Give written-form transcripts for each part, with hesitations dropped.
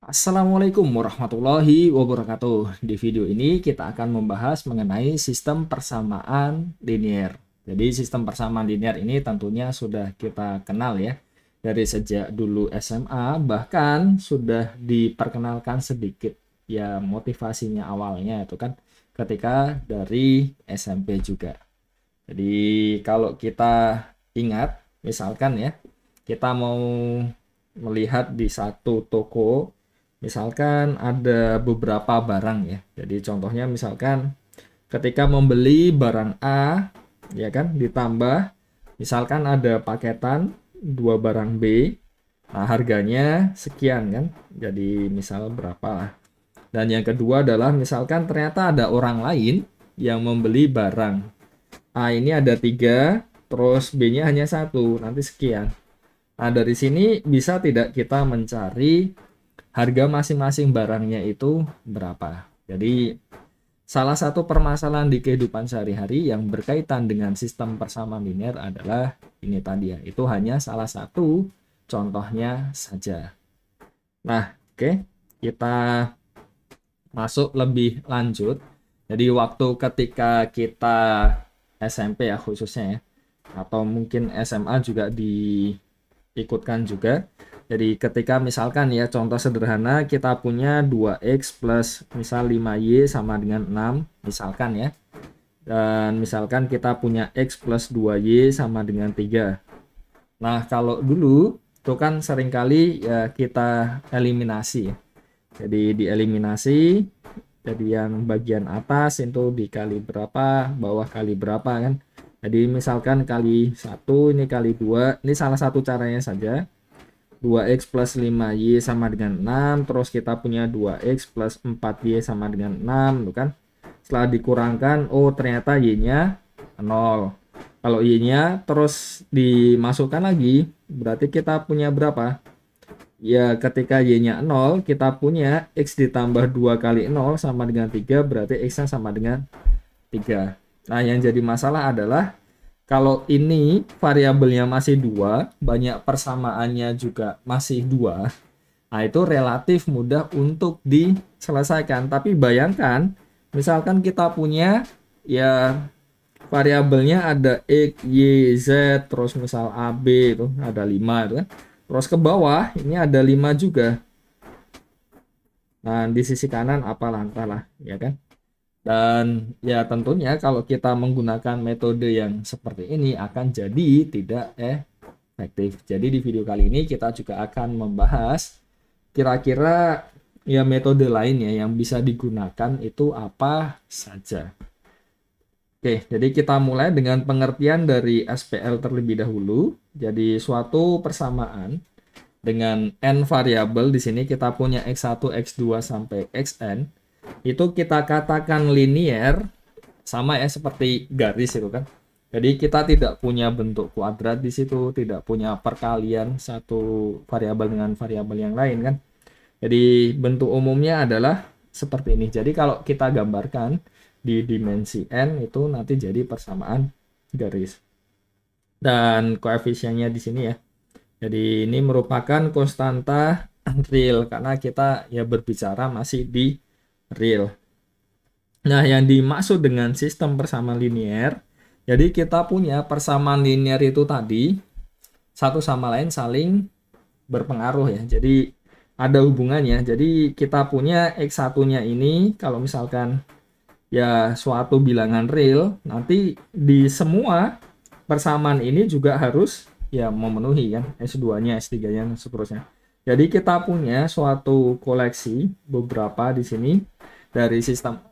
Assalamualaikum warahmatullahi wabarakatuh. Di video ini kita akan membahas mengenai sistem persamaan linear. Jadi sistem persamaan linear ini tentunya sudah kita kenal ya dari sejak dulu SMA, bahkan sudah diperkenalkan sedikit ya motivasinya awalnya itu kan ketika dari SMP juga. Jadi kalau kita ingat misalkan ya kita mau melihat di satu toko. Misalkan ada beberapa barang ya. Jadi contohnya misalkan ketika membeli barang A ya kan ditambah misalkan ada paketan dua barang B. Nah, harganya sekian kan. Jadi misal berapa lah. Dan yang kedua adalah misalkan ternyata ada orang lain yang membeli barang A ini ada tiga, terus B-nya hanya satu, nanti sekian. Nah, dari sini bisa tidak kita mencari harga masing-masing barangnya itu berapa. Jadi salah satu permasalahan di kehidupan sehari-hari yang berkaitan dengan sistem persamaan linear adalah ini tadi ya. Itu hanya salah satu contohnya saja. Nah, oke. Kita masuk lebih lanjut. Jadi waktu ketika kita SMP ya khususnya ya, atau mungkin SMA juga diikutkan juga. Jadi ketika misalkan ya contoh sederhana kita punya 2x plus misal 5y sama dengan 6 misalkan ya. Dan misalkan kita punya x plus 2y sama dengan 3. Nah, kalau dulu itu kan seringkali ya kita eliminasi ya. Jadi dieliminasi, jadi yang bagian atas itu dikali berapa, bawah kali berapa kan. Jadi misalkan kali 1, ini kali 2, ini salah satu caranya saja. 2x plus 5y sama dengan 6, terus kita punya 2x plus 4y sama dengan 6, tuh kan. Setelah dikurangkan, oh ternyata y-nya 0. Kalau y-nya terus dimasukkan lagi, berarti kita punya berapa? Ya, ketika y-nya 0, kita punya x ditambah 2 kali 0 sama dengan 3, berarti x-nya sama dengan 3. Nah, yang jadi masalah adalah kalau ini variabelnya masih 2, banyak persamaannya juga masih 2, nah itu relatif mudah untuk diselesaikan. Tapi bayangkan, misalkan kita punya ya variabelnya ada x, y, z, terus misal a, b itu ada 5 itu kan. Terus ke bawah ini ada 5 juga. Nah, di sisi kanan apalah entahlah, ya kan? Dan ya tentunya kalau kita menggunakan metode yang seperti ini akan jadi tidak efektif. Jadi di video kali ini kita juga akan membahas kira-kira ya metode lainnya yang bisa digunakan itu apa saja. Oke, jadi kita mulai dengan pengertian dari SPL terlebih dahulu. Jadi suatu persamaan dengan n variabel di sini kita punya x1, x2 sampai xn. Itu kita katakan linear sama ya seperti garis itu kan. Jadi kita tidak punya bentuk kuadrat di situ, tidak punya perkalian satu variabel dengan variabel yang lain kan. Jadi bentuk umumnya adalah seperti ini. Jadi kalau kita gambarkan di dimensi n itu nanti jadi persamaan garis. Dan koefisiennya di sini ya. Jadi ini merupakan konstanta real karena kita ya berbicara masih di real. Nah, yang dimaksud dengan sistem persamaan linear, jadi kita punya persamaan linear itu tadi satu sama lain saling berpengaruh ya. Jadi ada hubungannya. Jadi kita punya x1-nya ini kalau misalkan ya suatu bilangan real, nanti di semua persamaan ini juga harus ya memenuhi kan S2-nya, S3-nya dan seterusnya. Jadi kita punya suatu koleksi beberapa di sini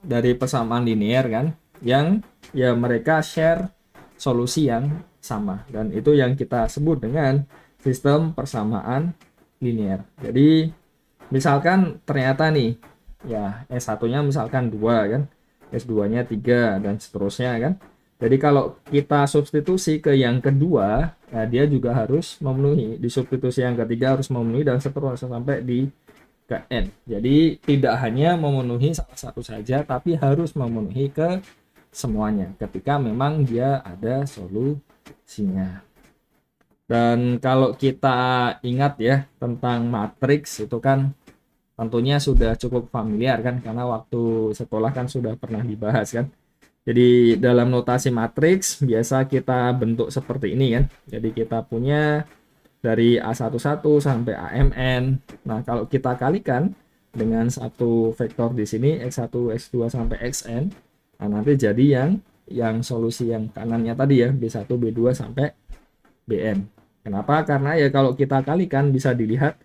dari persamaan linear kan yang ya mereka share solusi yang sama dan itu yang kita sebut dengan sistem persamaan linear. Jadi misalkan ternyata nih ya S1-nya misalkan 2 kan, S2-nya 3 dan seterusnya kan. Jadi kalau kita substitusi ke yang kedua, ya dia juga harus memenuhi. Di substitusi yang ketiga harus memenuhi dan seterusnya sampai di ke N. Jadi tidak hanya memenuhi salah satu saja, tapi harus memenuhi ke semuanya ketika memang dia ada solusinya. Dan kalau kita ingat ya tentang matriks itu kan tentunya sudah cukup familiar kan, karena waktu sekolah kan sudah pernah dibahas kan. Jadi dalam notasi matriks biasa kita bentuk seperti ini kan. Jadi kita punya dari A11 sampai AMN. Nah, kalau kita kalikan dengan satu vektor di sini X1, X2 sampai Xn, nah nanti jadi yang solusi yang kanannya tadi ya, B1, B2 sampai Bn. Kenapa? Karena ya kalau kita kalikan bisa dilihat,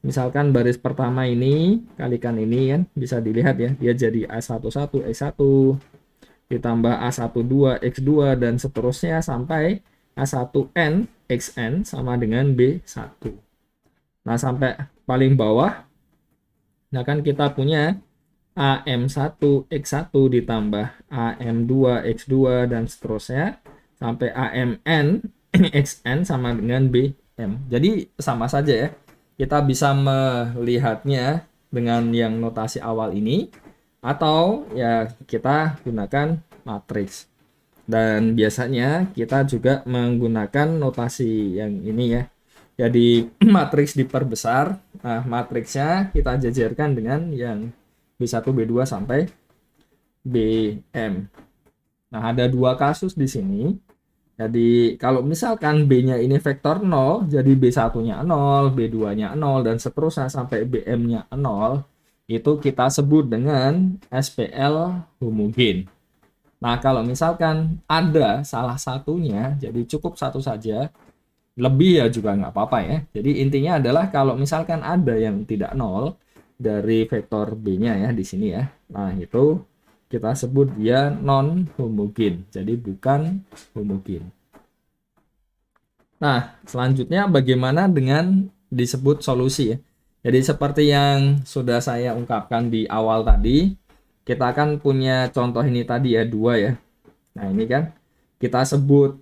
misalkan baris pertama ini kalikan ini kan, bisa dilihat ya, dia jadi A11 X1 ditambah A12 X2 dan seterusnya sampai A1n Xn sama dengan B1. Nah, sampai paling bawah, nah kan kita punya AM1 X1 ditambah AM2 X2 dan seterusnya sampai AMN Xn sama dengan BM. Jadi sama saja ya. Kita bisa melihatnya dengan yang notasi awal ini, atau ya kita gunakan matriks. Dan biasanya kita juga menggunakan notasi yang ini ya. Jadi matriks diperbesar. Nah, matriksnya kita jajarkan dengan yang B1, B2 sampai BM. Nah, ada dua kasus di sini. Jadi kalau misalkan B-nya ini vektor 0, jadi B1-nya 0, B2-nya 0 dan seterusnya sampai BM-nya 0. Itu kita sebut dengan SPL homogen. Nah, kalau misalkan ada salah satunya, jadi cukup satu saja, lebih ya juga nggak apa-apa ya. Jadi intinya adalah kalau misalkan ada yang tidak 0 dari vektor B-nya ya di sini ya. Nah, itu kita sebut dia non homogen, jadi bukan homogen. Nah, selanjutnya bagaimana dengan disebut solusi ya. Jadi seperti yang sudah saya ungkapkan di awal tadi, kita akan punya contoh ini tadi ya, 2 ya. Nah, ini kan kita sebut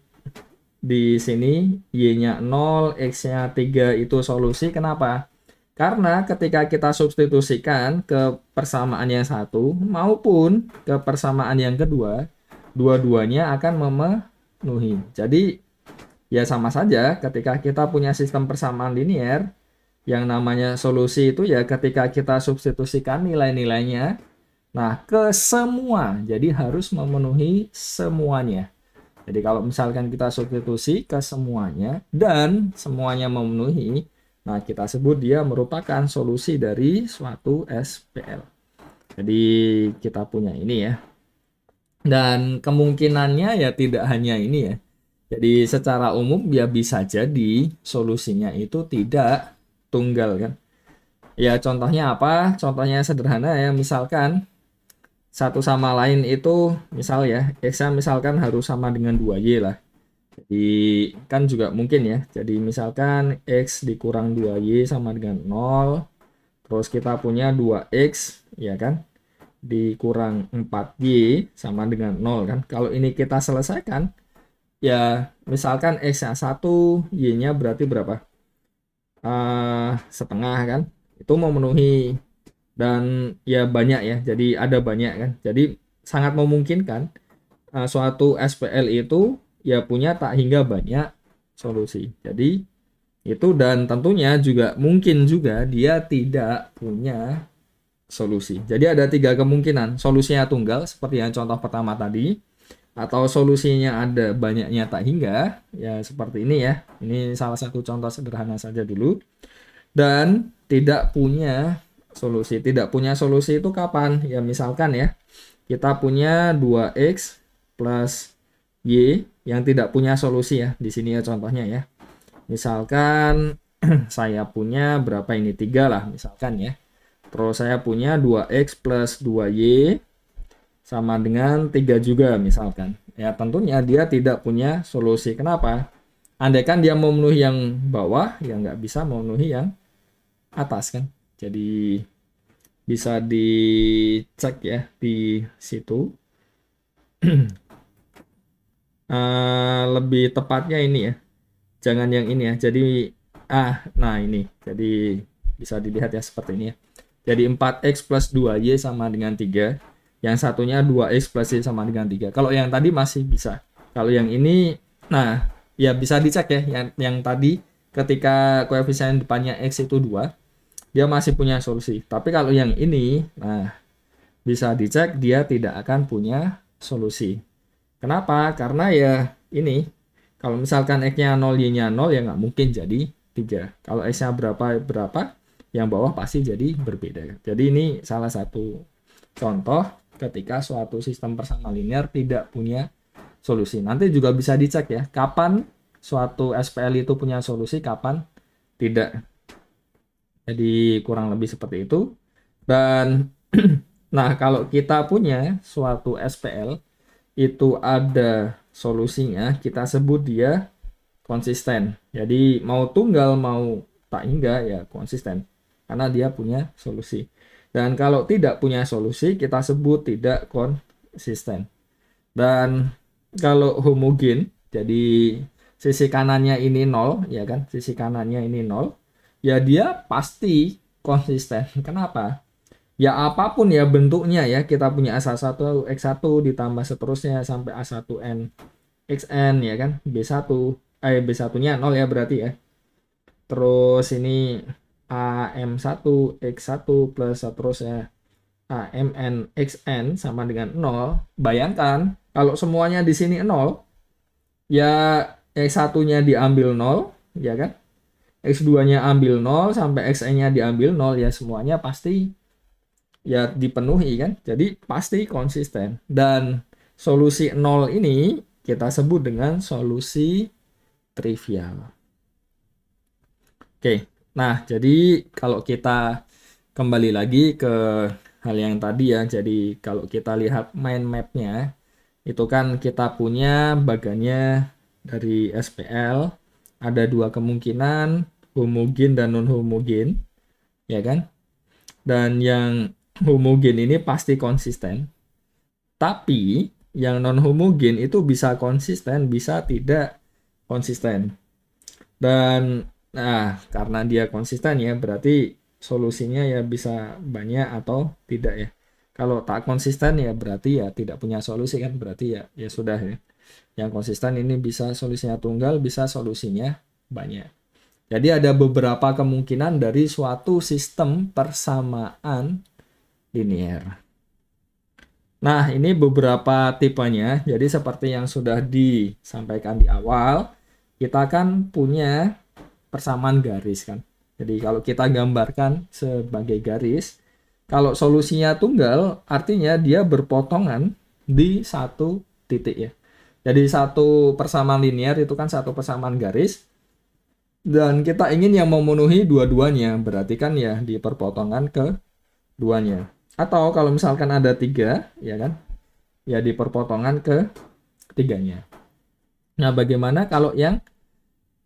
di sini Y-nya 0, X-nya 3 itu solusi. Kenapa? Karena ketika kita substitusikan ke persamaan yang satu maupun ke persamaan yang kedua, dua-duanya akan memenuhi. Jadi ya sama saja ketika kita punya sistem persamaan linear, yang namanya solusi itu ya ketika kita substitusikan nilai-nilainya nah ke semua, jadi harus memenuhi semuanya. Jadi kalau misalkan kita substitusi ke semuanya dan semuanya memenuhi, nah kita sebut dia merupakan solusi dari suatu SPL. Jadi kita punya ini ya. Dan kemungkinannya ya tidak hanya ini ya. Jadi secara umum ya bisa jadi solusinya itu tidak tunggal kan. Ya contohnya apa? Contohnya sederhana ya, misalkan satu sama lain itu misal ya, X-nya misalkan harus sama dengan 2Y lah. Jadi kan juga mungkin ya. Jadi misalkan X dikurang 2Y sama dengan 0. Terus kita punya 2X ya kan, dikurang 4Y sama dengan 0 kan. Kalau ini kita selesaikan ya, misalkan X-nya 1, Y-nya berarti berapa? Setengah kan, itu memenuhi. Dan ya banyak ya, jadi ada banyak kan, jadi sangat memungkinkan suatu SPL itu ya punya tak hingga banyak solusi. Jadi itu, dan tentunya juga mungkin juga dia tidak punya solusi. Jadi ada 3 kemungkinan, solusinya tunggal seperti yang contoh pertama tadi, atau solusinya ada banyaknya tak hingga ya seperti ini ya. Ini salah satu contoh sederhana saja dulu. Dan tidak punya solusi. Tidak punya solusi itu kapan? Ya misalkan ya, kita punya 2X plus Y yang tidak punya solusi ya. Di sini ya contohnya ya. Misalkan saya punya berapa ini? 3 lah misalkan ya. Terus saya punya 2X plus 2Y sama dengan 3 juga misalkan. Ya tentunya dia tidak punya solusi. Kenapa? Andaikan dia memenuhi yang bawah, ya nggak bisa memenuhi yang atas kan. Jadi bisa dicek ya di situ. Lebih tepatnya ini ya. Jangan yang ini ya. Jadi nah ini. Jadi bisa dilihat ya seperti ini ya. Jadi 4X plus 2Y sama dengan 3. Yang satunya 2X plus Y sama dengan 3. Kalau yang tadi masih bisa. Kalau yang ini, nah ya bisa dicek ya. Yang tadi ketika koefisien depannya X itu 2. dia masih punya solusi. Tapi kalau yang ini, nah bisa dicek dia tidak akan punya solusi. Kenapa? Karena ya ini, kalau misalkan X-nya 0, Y-nya 0, ya nggak mungkin jadi 3. Kalau X-nya berapa, yang bawah pasti jadi berbeda. Jadi ini salah satu contoh ketika suatu sistem persamaan linear tidak punya solusi. Nanti juga bisa dicek ya, kapan suatu SPL itu punya solusi, kapan tidak. Jadi kurang lebih seperti itu. Dan nah, kalau kita punya suatu SPL itu ada solusinya, kita sebut dia konsisten. Jadi mau tunggal mau tak hingga ya konsisten karena dia punya solusi. Dan kalau tidak punya solusi kita sebut tidak konsisten. Dan kalau homogen, jadi sisi kanannya ini 0 ya kan, sisi kanannya ini 0, ya dia pasti konsisten. Kenapa? Ya apapun ya bentuknya ya, kita punya A1 X1 ditambah seterusnya sampai A1N XN ya kan, B1 B1-nya 0 ya berarti ya. Terus ini AM1 X1 plus seterusnya AMN XN sama dengan 0. Bayangkan kalau semuanya di sini 0, ya X1-nya diambil 0 ya kan, X2-nya ambil 0 sampai XN-nya diambil 0, ya semuanya pasti ya dipenuhi kan, jadi pasti konsisten. Dan solusi 0 ini kita sebut dengan solusi trivial. Oke, nah jadi kalau kita kembali lagi ke hal yang tadi ya, jadi kalau kita lihat mind map-nya itu kan kita punya bagannya dari SPL ada dua kemungkinan, homogen dan non homogen ya kan. Dan yang homogen ini pasti konsisten. Tapi yang non homogen itu bisa konsisten, bisa tidak konsisten. Dan nah, karena dia konsisten ya berarti solusinya ya bisa banyak atau tidak ya. Kalau tak konsisten ya berarti ya tidak punya solusi kan, berarti ya sudah ya. Yang konsisten ini bisa solusinya tunggal, bisa solusinya banyak. Jadi ada beberapa kemungkinan dari suatu sistem persamaan linear. Nah, ini beberapa tipenya. Jadi seperti yang sudah disampaikan di awal, kita kan punya persamaan garis kan. Jadi kalau kita gambarkan sebagai garis, kalau solusinya tunggal, artinya dia berpotongan di satu titik ya. Jadi satu persamaan linear itu kan satu persamaan garis. Dan kita ingin yang memenuhi dua-duanya, berarti kan ya di perpotongan keduanya. Atau kalau misalkan ada 3, ya kan, ya di perpotongan ketiganya. Nah, bagaimana kalau yang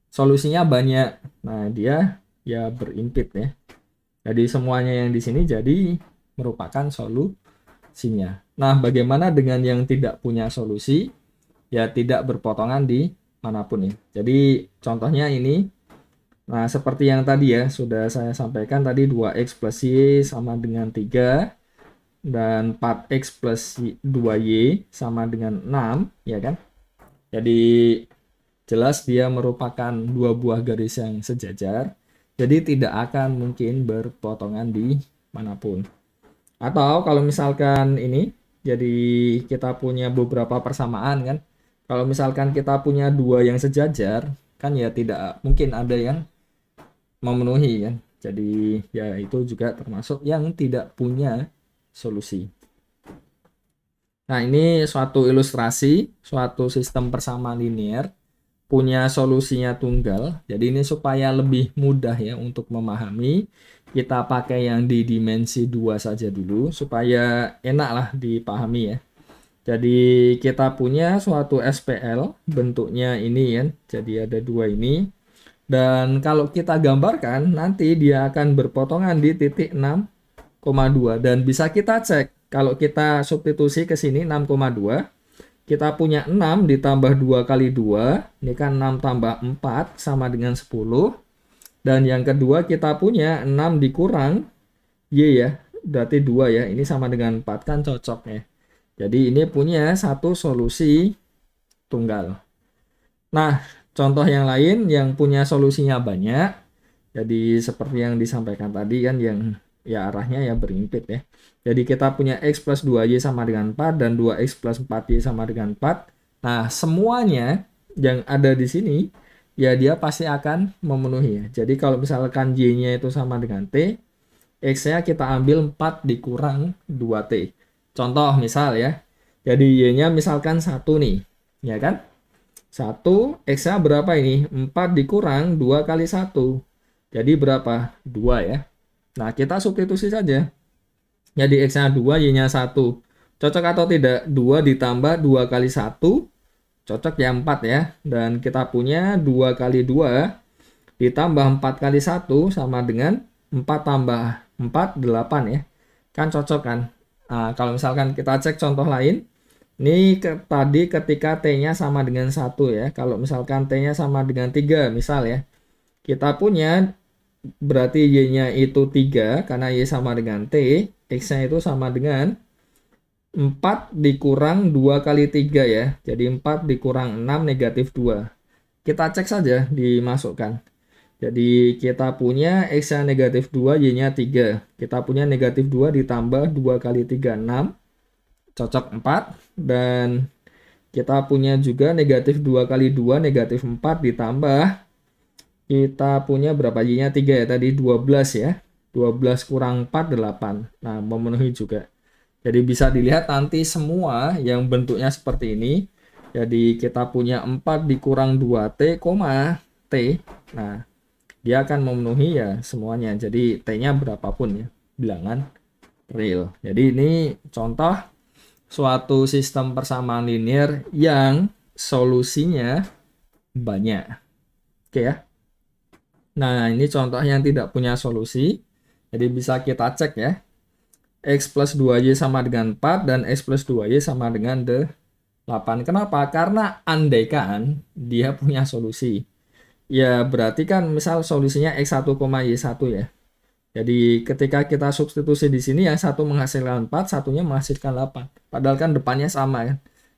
solusinya banyak? Nah, dia ya berimpit ya. Jadi semuanya yang di sini jadi merupakan solusinya. Nah, bagaimana dengan yang tidak punya solusi? Ya tidak berpotongan di manapun ya. Jadi contohnya ini. Nah, seperti yang tadi ya, sudah saya sampaikan tadi 2x plus y sama dengan 3, dan 4x plus 2y sama dengan 6, ya kan? Jadi, jelas dia merupakan dua buah garis yang sejajar, jadi tidak akan mungkin berpotongan di manapun. Atau kalau misalkan ini, jadi kita punya beberapa persamaan kan, kalau misalkan kita punya dua yang sejajar, kan ya tidak mungkin ada yang memenuhi kan. Jadi ya itu juga termasuk yang tidak punya solusi. Nah, ini suatu ilustrasi suatu sistem persamaan linear punya solusinya tunggal. Jadi ini supaya lebih mudah ya untuk memahami, kita pakai yang di dimensi 2 saja dulu supaya enak lah dipahami ya. Jadi kita punya suatu SPL bentuknya ini ya. Jadi ada dua ini. Dan kalau kita gambarkan, nanti dia akan berpotongan di titik 6,2. Dan bisa kita cek, kalau kita substitusi ke sini 6,2, kita punya 6 ditambah 2 kali 2, ini kan 6 tambah 4 sama dengan 10. Dan yang kedua kita punya 6 dikurang Y ya, berarti 2 ya, ini sama dengan 4 kan cocok ya. Jadi ini punya satu solusi tunggal. Nah, contoh yang lain yang punya solusinya banyak, Jadi seperti yang disampaikan tadi kan, yang ya arahnya ya berimpit ya. Jadi kita punya X plus 2Y sama dengan 4 dan 2X plus 4Y sama dengan 4. Nah, semuanya yang ada di sini ya dia pasti akan memenuhi ya. Jadi kalau misalkan Y-nya itu sama dengan T, X-nya kita ambil 4 dikurang 2T. Contoh misal ya. Jadi Y-nya misalkan 1 nih. Ya kan? 1, X-nya berapa ini? 4 dikurang 2 kali 1. Jadi berapa? 2 ya. Nah, kita substitusi saja. Jadi X-nya 2, Y-nya 1. Cocok atau tidak? 2 ditambah 2 kali 1. Cocok ya 4 ya. Dan kita punya 2 kali 2 ditambah 4 kali 1 sama dengan 4 tambah 4, 8 ya. Kan cocok kan? Nah, kalau misalkan kita cek contoh lain. Ini tadi ketika T-nya sama dengan 1 ya. Kalau misalkan T-nya sama dengan 3 misal ya. Kita punya berarti Y-nya itu 3 karena Y sama dengan T. X-nya itu sama dengan 4 dikurang 2 kali 3 ya. Jadi 4 dikurang 6 negatif 2. Kita cek saja dimasukkan. Jadi kita punya X-nya negatif 2, Y-nya 3. Kita punya negatif 2 ditambah 2 kali 3, 6. Cocok 4. Dan kita punya juga negatif 2 kali 2, negatif 4 ditambah. Kita punya berapa? Y-nya 3 ya tadi, 12 ya. 12 kurang 4, 8. Nah, memenuhi juga. Jadi bisa dilihat nanti semua yang bentuknya seperti ini. Jadi kita punya 4 dikurang 2T, T. Nah, dia akan memenuhi ya semuanya. Jadi T-nya berapapun ya, bilangan real. Jadi ini contoh suatu sistem persamaan linear yang solusinya banyak. Oke ya. Nah, ini contoh yang tidak punya solusi. Jadi bisa kita cek ya. X plus 2Y sama dengan 4 dan X plus 2Y sama dengan 8. Kenapa? Karena andaikan dia punya solusi. Ya berarti kan misal solusinya X1, Y1 ya. Jadi ketika kita substitusi di sini yang satu menghasilkan 4, satunya menghasilkan 8. Padahal kan depannya sama kan.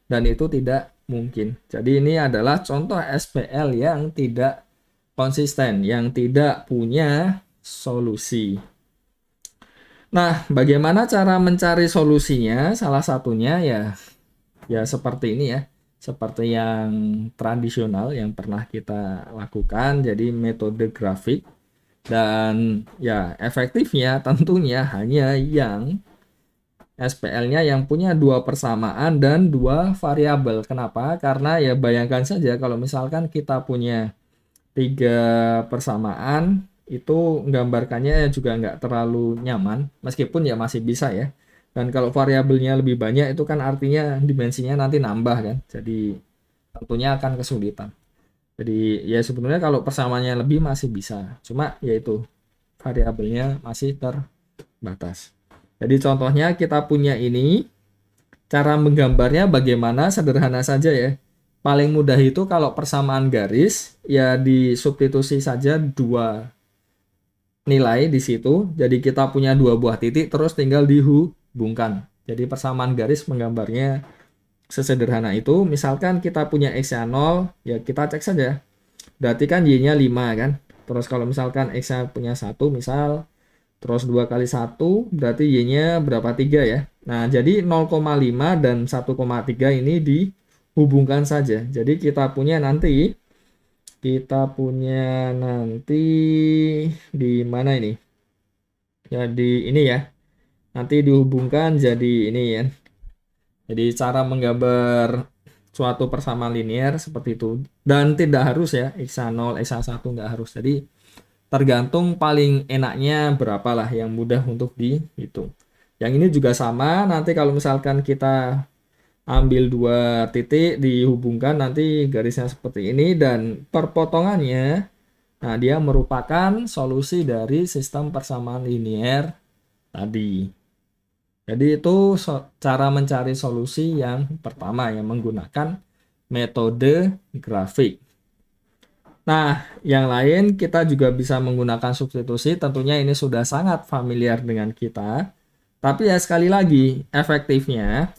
Dan itu tidak mungkin. Jadi ini adalah contoh SPL yang tidak konsisten, yang tidak punya solusi. Nah, bagaimana cara mencari solusinya? Salah satunya ya seperti ini ya. Seperti yang tradisional yang pernah kita lakukan, jadi metode grafik. Dan ya efektifnya tentunya hanya yang SPL-nya yang punya 2 persamaan dan 2 variabel. Kenapa? Karena ya bayangkan saja kalau misalkan kita punya 3 persamaan, itu menggambarkannya juga nggak terlalu nyaman, meskipun ya masih bisa ya. Dan kalau variabelnya lebih banyak itu kan artinya dimensinya nanti nambah kan, jadi tentunya akan kesulitan. Jadi ya sebenarnya kalau persamaannya lebih masih bisa, cuma yaitu variabelnya masih terbatas. Jadi contohnya kita punya ini, cara menggambarnya bagaimana, sederhana saja ya. Paling mudah itu kalau persamaan garis ya disubstitusi saja 2 nilai di situ. Jadi kita punya 2 buah titik terus tinggal dihubungkan. Jadi persamaan garis menggambarnya sesederhana itu. Misalkan kita punya X-nya 0, ya kita cek saja. Berarti kan Y-nya 5 kan. Terus kalau misalkan X-nya punya 1 misal, terus 2 kali 1 berarti Y-nya berapa? 3 ya. Nah, jadi 0,5 dan 1,3 ini dihubungkan saja. Jadi kita punya nanti di mana ini? Jadi ini ya. Nanti dihubungkan jadi ini ya. Jadi cara menggambar suatu persamaan linear seperti itu. Dan tidak harus ya, X0, X1 nggak harus. Jadi tergantung paling enaknya berapalah yang mudah untuk dihitung. Yang ini juga sama, nanti kalau misalkan kita ambil 2 titik dihubungkan nanti garisnya seperti ini dan perpotongannya, nah dia merupakan solusi dari sistem persamaan linear tadi. Jadi itu cara mencari solusi yang pertama yang menggunakan metode grafik. Nah, yang lain kita juga bisa menggunakan substitusi, tentunya ini sudah sangat familiar dengan kita. Tapi ya sekali lagi, efektifnya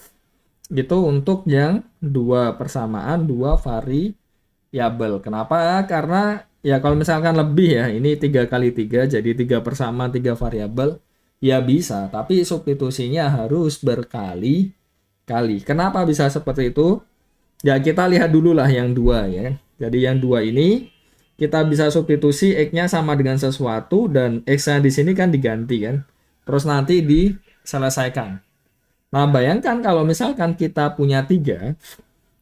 itu untuk yang 2 persamaan, 2 variabel. Kenapa? Karena ya kalau misalkan lebih ya, ini 3 kali 3 jadi 3 persamaan 3 variabel, ya bisa, tapi substitusinya harus berkali-kali. Kenapa bisa seperti itu? Ya kita lihat dulu lah yang dua ya. Jadi yang dua ini kita bisa substitusi X-nya sama dengan sesuatu dan X-nya di sini kan diganti kan. Terus nanti diselesaikan. Nah bayangkan kalau misalkan kita punya 3,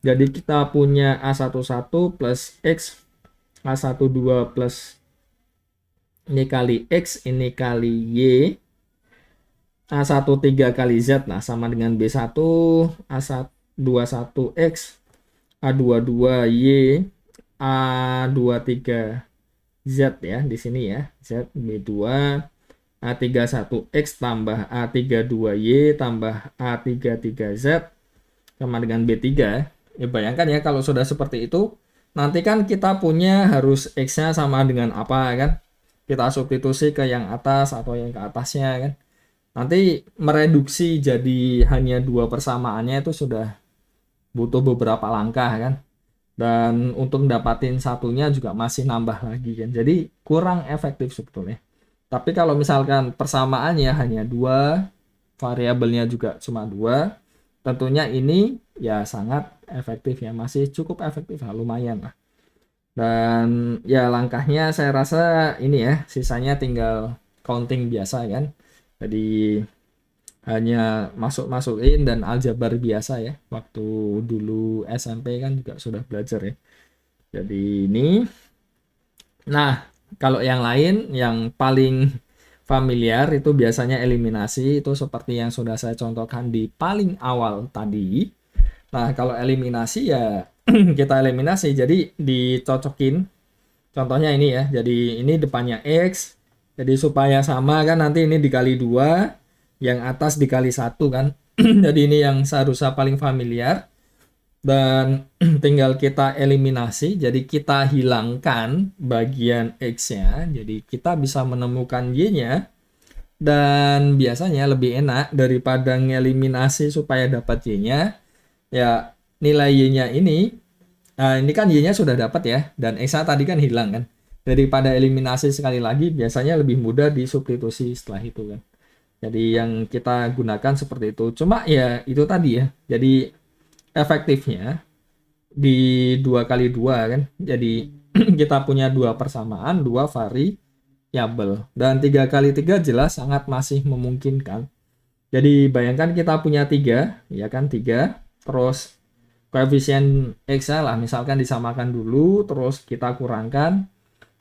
jadi kita punya A11 plus X, A12 plus ini kali X, ini kali Y, A13 kali Z, nah sama dengan B1, A21X, A22Y, A23Z ya, di sini ya, Z, B2, A31X tambah A32Y tambah A33Z sama dengan B3 ya. Bayangkan ya kalau sudah seperti itu, nanti kan kita punya harus X-nya sama dengan apa kan? Kita substitusi ke yang atas atau yang ke atasnya kan. Nanti mereduksi jadi hanya 2 persamaannya itu sudah butuh beberapa langkah kan. Dan untuk dapatin satunya juga masih nambah lagi kan. Jadi kurang efektif sebetulnya. Tapi kalau misalkan persamaannya hanya 2, variabelnya juga cuma 2, tentunya ini ya sangat efektif ya, masih cukup efektif lah, lumayan lah. Dan ya langkahnya saya rasa ini ya, sisanya tinggal counting biasa kan. Jadi hanya masukin dan aljabar biasa ya. Waktu dulu SMP kan juga sudah belajar ya. Jadi ini. Nah, kalau yang lain yang paling familiar itu biasanya eliminasi, itu seperti yang sudah saya contohkan di paling awal tadi. Nah, kalau eliminasi ya kita eliminasi, jadi dicocokin. Contohnya ini ya, jadi ini depannya X, jadi supaya sama kan nanti ini dikali 2, yang atas dikali 1 kan. Jadi ini yang seharusnya paling familiar. Dan tinggal kita eliminasi, jadi kita hilangkan bagian X-nya, jadi kita bisa menemukan Y-nya. Dan biasanya lebih enak daripada ngeliminasi supaya dapat Y-nya, ya nilai Y-nya ini, nah ini kan Y-nya sudah dapat ya, dan X-nya tadi kan hilang kan. Daripada eliminasi sekali lagi, biasanya lebih mudah disubstitusi setelah itu kan. Jadi yang kita gunakan seperti itu. Cuma ya itu tadi ya, jadi efektifnya di 2 kali 2 kan. Jadi kita punya 2 persamaan, 2 variabel. Dan 3 kali 3 jelas sangat masih memungkinkan. Jadi bayangkan kita punya 3, ya kan 3. Terus koefisien X lah misalkan disamakan dulu, terus kita kurangkan.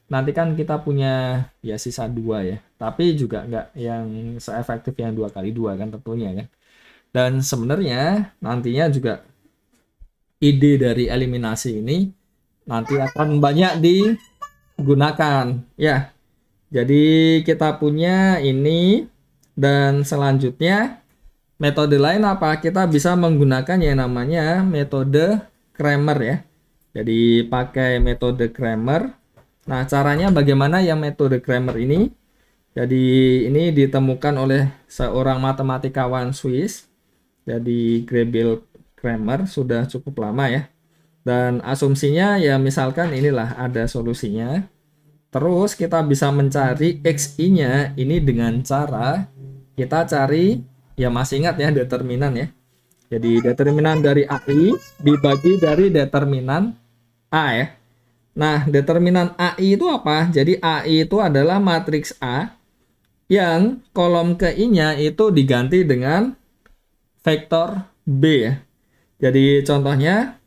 Nanti kan kita punya ya sisa 2 ya. Tapi juga nggak yang seefektif yang 2 kali 2 kan tentunya kan. Dan sebenarnya nantinya juga ide dari eliminasi ini nanti akan banyak digunakan ya. Jadi kita punya ini, dan selanjutnya metode lain apa? Kita bisa menggunakan yang namanya metode Cramer ya. Jadi pakai metode Cramer. Nah, caranya bagaimana ya metode Cramer ini? Jadi ini ditemukan oleh seorang matematikawan Swiss. Jadi Gabriel Cramer, sudah cukup lama ya. Dan asumsinya ya misalkan inilah ada solusinya. Terus kita bisa mencari XI-nya ini dengan cara kita cari, ya masih ingat ya determinan ya. Jadi determinan dari AI dibagi dari determinan A ya. Nah, determinan AI itu apa? Jadi AI itu adalah matriks A yang kolom ke I-nya itu diganti dengan vektor B ya. Jadi contohnya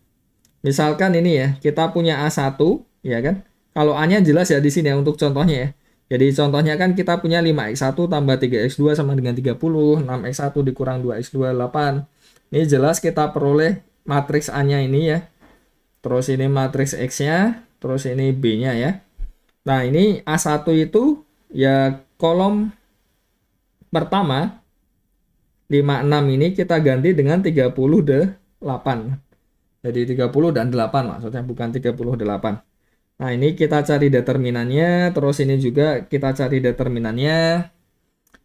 misalkan ini ya, kita punya A1 ya kan. Kalau A-nya jelas ya di sini ya untuk contohnya ya. Jadi contohnya kan kita punya 5x1 tambah 3x2 sama dengan 30, 6x1 dikurang 2x2 8. Ini jelas kita peroleh matriks A-nya ini ya. Terus ini matriks X-nya, terus ini B-nya ya. Nah, ini A1 itu ya kolom pertama 56 ini kita ganti dengan 38. Jadi 30 dan 8 maksudnya, bukan 38. Nah, ini kita cari determinannya, terus ini juga kita cari determinannya.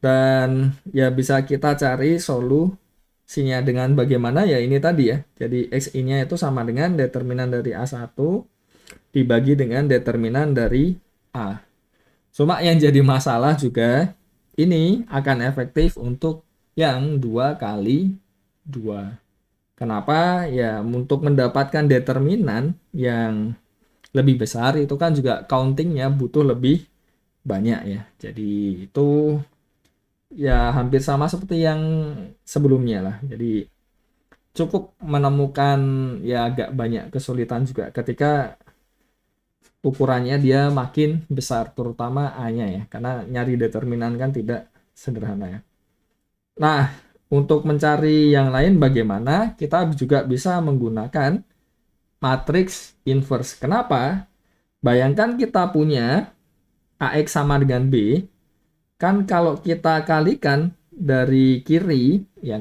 Dan ya bisa kita cari solusinya dengan bagaimana ya ini tadi ya. Jadi XI-nya itu sama dengan determinan dari A1 dibagi dengan determinan dari A. Cuma yang jadi masalah juga, ini akan efektif untuk yang 2 kali 2. Kenapa? Ya, untuk mendapatkan determinan yang lebih besar itu kan juga countingnya butuh lebih banyak ya. Jadi itu ya hampir sama seperti yang sebelumnya lah. Jadi cukup menemukan ya agak banyak kesulitan juga ketika ukurannya dia makin besar, terutama A-nya ya, karena nyari determinan kan tidak sederhana ya. Nah, untuk mencari yang lain bagaimana? Kita juga bisa menggunakan matriks inverse. Kenapa? Bayangkan kita punya AX sama dengan B, kan kalau kita kalikan dari kiri, ya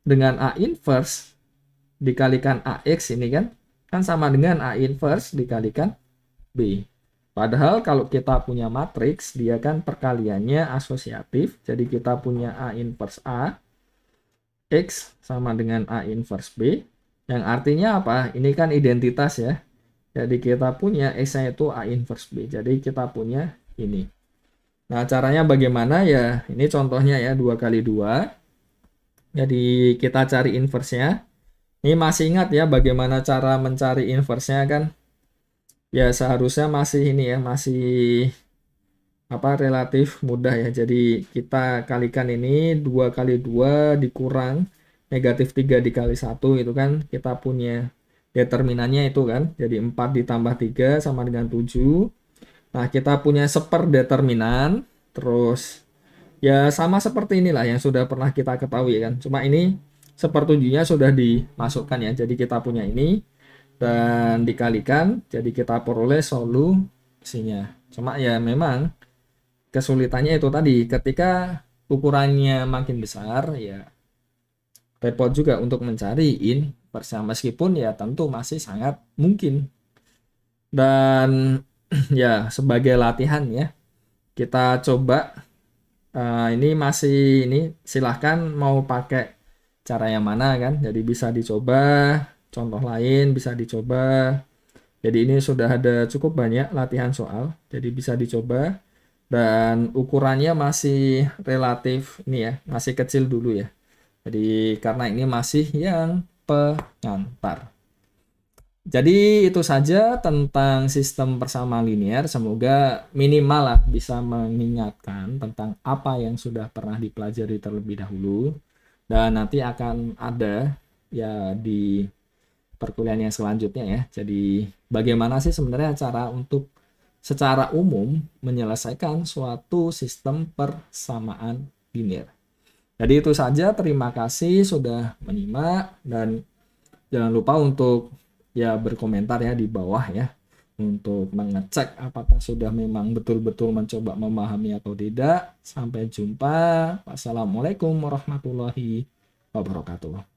dengan A inverse dikalikan AX ini kan sama dengan A inverse dikalikan B. Padahal kalau kita punya matriks, dia kan perkaliannya asosiatif. Jadi kita punya A inverse A, X sama dengan A inverse B. Yang artinya apa? Ini kan identitas ya. Jadi kita punya X-nya itu A inverse B. Jadi kita punya ini. Nah, caranya bagaimana ya? Ini contohnya ya, 2 kali 2. Jadi kita cari inverse-nya. Ini masih ingat ya bagaimana cara mencari inverse-nya kan? Ya seharusnya masih ini ya, masih relatif mudah ya. Jadi kita kalikan ini 2 kali 2 dikurang negatif 3 dikali 1 itu kan kita punya determinannya itu kan. Jadi 4 ditambah 3 sama dengan 7. Nah, kita punya seperdeterminan, terus ya sama seperti inilah yang sudah pernah kita ketahui kan. Cuma ini sepertujuhnya sudah dimasukkan ya. Jadi kita punya ini dan dikalikan, jadi kita peroleh solusinya. Cuma ya memang kesulitannya itu tadi, ketika ukurannya makin besar ya repot juga untuk mencari inverse, meskipun ya tentu masih sangat mungkin. Dan ya sebagai latihan ya, kita coba ini masih ini silahkan mau pakai cara yang mana kan, jadi bisa dicoba. Contoh lain bisa dicoba. Jadi ini sudah ada cukup banyak latihan soal, jadi bisa dicoba. Dan ukurannya masih relatif ini ya, masih kecil dulu ya. Jadi karena ini masih yang pengantar. Jadi itu saja tentang sistem persamaan linear. Semoga minimal lah bisa mengingatkan tentang apa yang sudah pernah dipelajari terlebih dahulu. Dan nanti akan ada ya di perkuliahan yang selanjutnya ya. Jadi bagaimana sih sebenarnya cara untuk secara umum menyelesaikan suatu sistem persamaan linear. Jadi itu saja, terima kasih sudah menyimak dan jangan lupa untuk ya berkomentar ya di bawah ya untuk mengecek apakah sudah memang betul-betul mencoba memahami atau tidak. Sampai jumpa. Wassalamualaikum warahmatullahi wabarakatuh.